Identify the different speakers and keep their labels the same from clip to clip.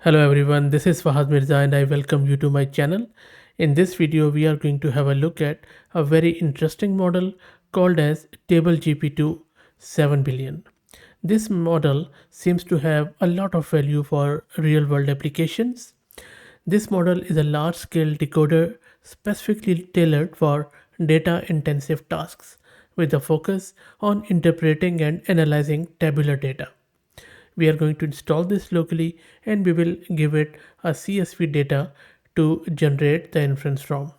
Speaker 1: Hello everyone, this is Fahad Mirza and I welcome you to my channel. In this video, we are going to have a look at a very interesting model called as TableGPT2 7 billion. This model seems to have a lot of value for real world applications. This model is a large scale decoder specifically tailored for data intensive tasks with a focus on interpreting and analyzing tabular data. We are going to install this locally and we will give it a CSV data to generate the inference from.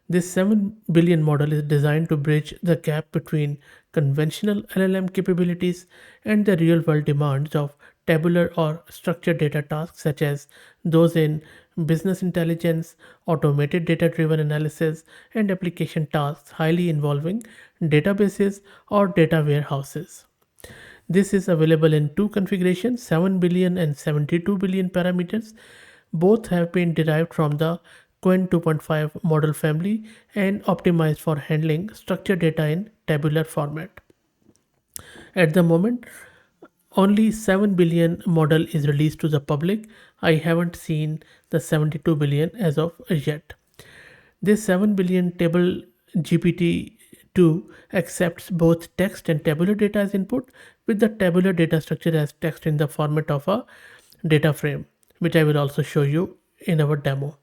Speaker 1: This 7 billion model is designed to bridge the gap between conventional LLM capabilities and the real world demands of tabular or structured data tasks such as those in business intelligence, automated data driven analysis, and application tasks highly involving databases or data warehouses. This is available in two configurations, 7 billion and 72 billion parameters. Both have been derived from the Qwen 2.5 model family and optimized for handling structured data in tabular format. At the moment, only 7 billion model is released to the public. I haven't seen the 72 billion as of yet. This 7 billion table GPT-2 accepts both text and tabular data as input, with the tabular data structure as text in the format of a data frame, which I will also show you in our demo.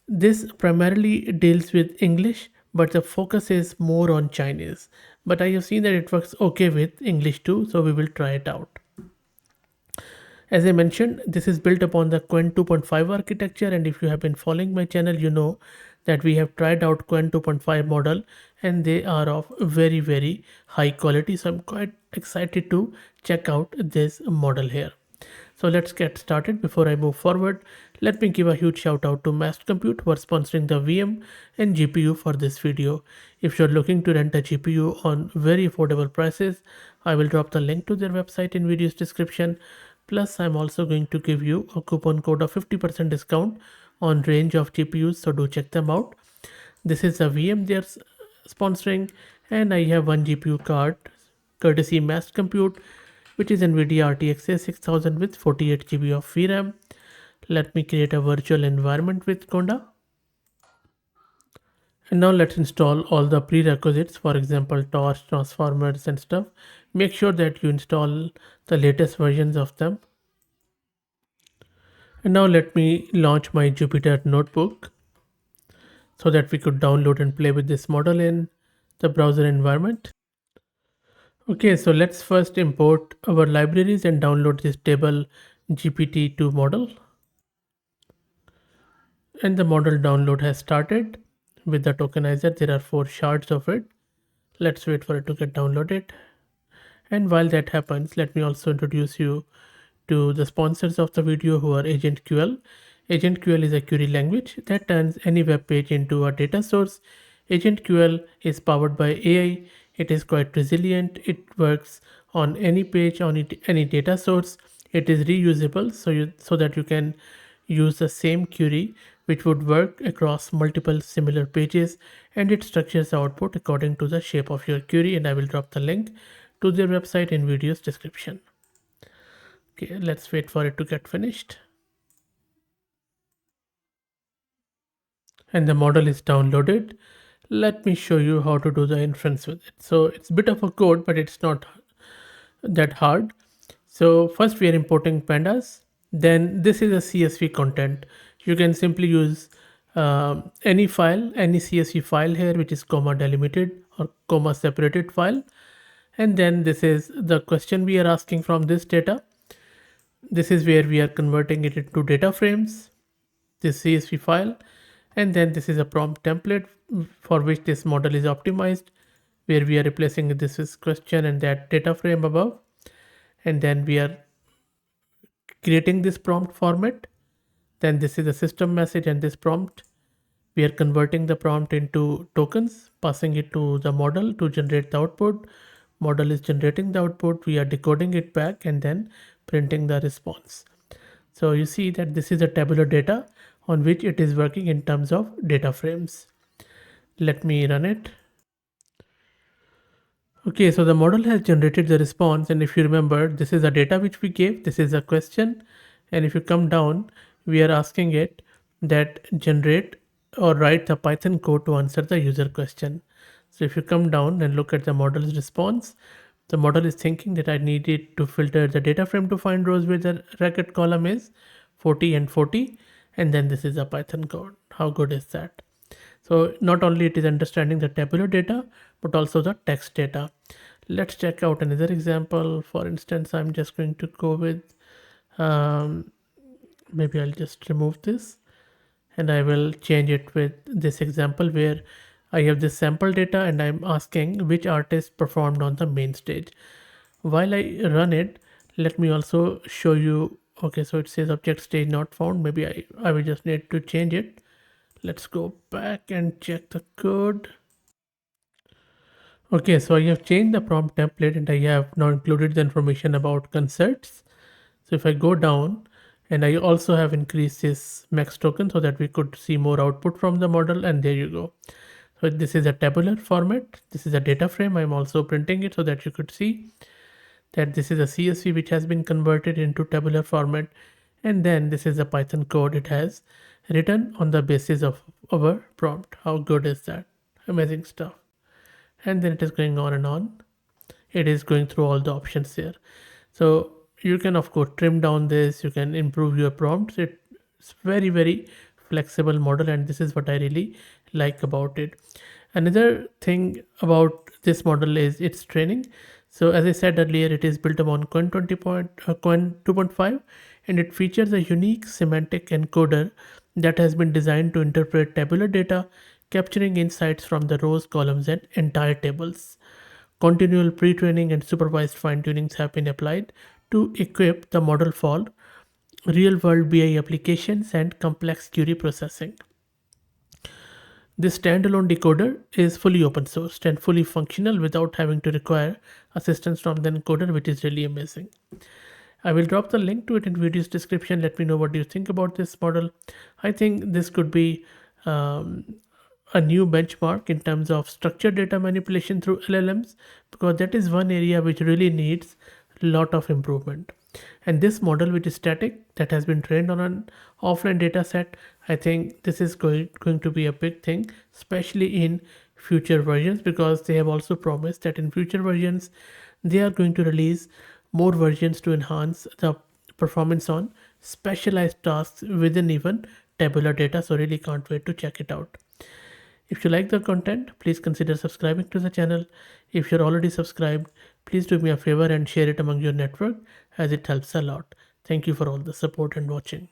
Speaker 1: This primarily deals with English, but the focus is more on Chinese. But I have seen that it works okay with English too, so we will try it out. As I mentioned, this is built upon the Qwen 2.5 architecture, and if you have been following my channel, you know that we have tried out Qwen 2.5 model and they are of very high quality. So I'm quite excited to check out this model here. So let's get started. Before I move forward, let me give a huge shout out to Master Compute who are sponsoring the VM and GPU for this video. If you're looking to rent a GPU on very affordable prices, I will drop the link to their website in video's description. Plus, I'm also going to give you a coupon code of 50% discount on range of GPUs, so do check them out. This is a VM they're sponsoring, and I have one GPU card courtesy Mass Compute, which is NVIDIA RTX 6000 with 48 GB of VRAM. Let me create a virtual environment with Conda. And now let's install all the prerequisites, for example, torch, transformers and stuff. Make sure that you install the latest versions of them. And now let me launch my Jupyter notebook so that we could download and play with this model in the browser environment. Okay, so let's first import our libraries and download this table GPT-2 model. And the model download has started with the tokenizer. There are 4 shards of it. Let's wait for it to get downloaded. And while that happens, let me also introduce you to the sponsors of the video, who are AgentQL. AgentQL is a query language that turns any web page into a data source. AgentQL is powered by AI. It is quite resilient. It works on any page, on any data source. It is reusable, so that you can use the same query which would work across multiple similar pages, and it structures the output according to the shape of your query, and I will drop the link to their website in video's description. Okay, let's wait for it to get finished. And the model is downloaded. Let me show you how to do the inference with it. So it's a bit of a code, but it's not that hard. So first we are importing pandas. Then this is a CSV content. You can simply use any file, any CSV file here, which is comma delimited or comma separated file. And then this is the question we are asking from this data. This is where we are converting it into data frames, this CSV file. And then this is a prompt template for which this model is optimized, where we are replacing this with question and that data frame above. And then we are creating this prompt format. Then this is a system message and this prompt. We are converting the prompt into tokens, passing it to the model to generate the output. Model is generating the output. We are decoding it back and then printing the response. So you see that this is a tabular data on which it is working in terms of data frames. Let me run it. Okay, so the model has generated the response, and if you remember, this is the data which we gave, this is a question, And if you come down, we are asking it that generate or write the Python code to answer the user question. So if you come down and look at the model's response, the model is thinking that I needed to filter the data frame to find rows where the record column is 40 and 40, and then this is a Python code. How good is that? So not only it is understanding the tabular data, but also the text data. Let's check out another example. For instance, I'm just going to go with, um, maybe I'll just remove this and I will change it with this example where I have this sample data and I'm asking which artist performed on the main stage. While I run it, let me also show you. Okay, so it says object stage not found. Maybe I will just need to change it. Let's go back and check the code. Okay, so I have changed the prompt template and I have now included the information about concerts. So if I go down, and I also have increased this max token so that we could see more output from the model, and there you go. So this is a tabular format. This is a data frame. I'm also printing it so that you could see that this is a CSV which has been converted into tabular format. And then this is a Python code it has written on the basis of our prompt. How good is that? Amazing stuff. And then it is going on and on. It is going through all the options here. So you can of course trim down this, you can improve your prompts. It's very flexible model, and this is what I really like about it. Another thing about this model is its training. So as I said earlier, it is built upon Coin 2.5, and it features a unique semantic encoder that has been designed to interpret tabular data, capturing insights from the rows, columns, and entire tables. Continual pre-training and supervised fine-tunings have been applied to equip the model for real-world BI applications and complex query processing. This standalone decoder is fully open sourced and fully functional without having to require assistance from the encoder, which is really amazing. I will drop the link to it in video's description. Let me know what do you think about this model. I think this could be um, a new benchmark in terms of structured data manipulation through LLMs, because that is one area which really needs a lot of improvement. And this model, which is static, that has been trained on an offline data set, I think this is going to be a big thing, especially in future versions, because they have also promised that in future versions they are going to release more versions to enhance the performance on specialized tasks within even tabular data. So really can't wait to check it out. If you like the content, please consider subscribing to the channel. If you're already subscribed, please do me a favor and share it among your network, as it helps a lot. Thank you for all the support and watching.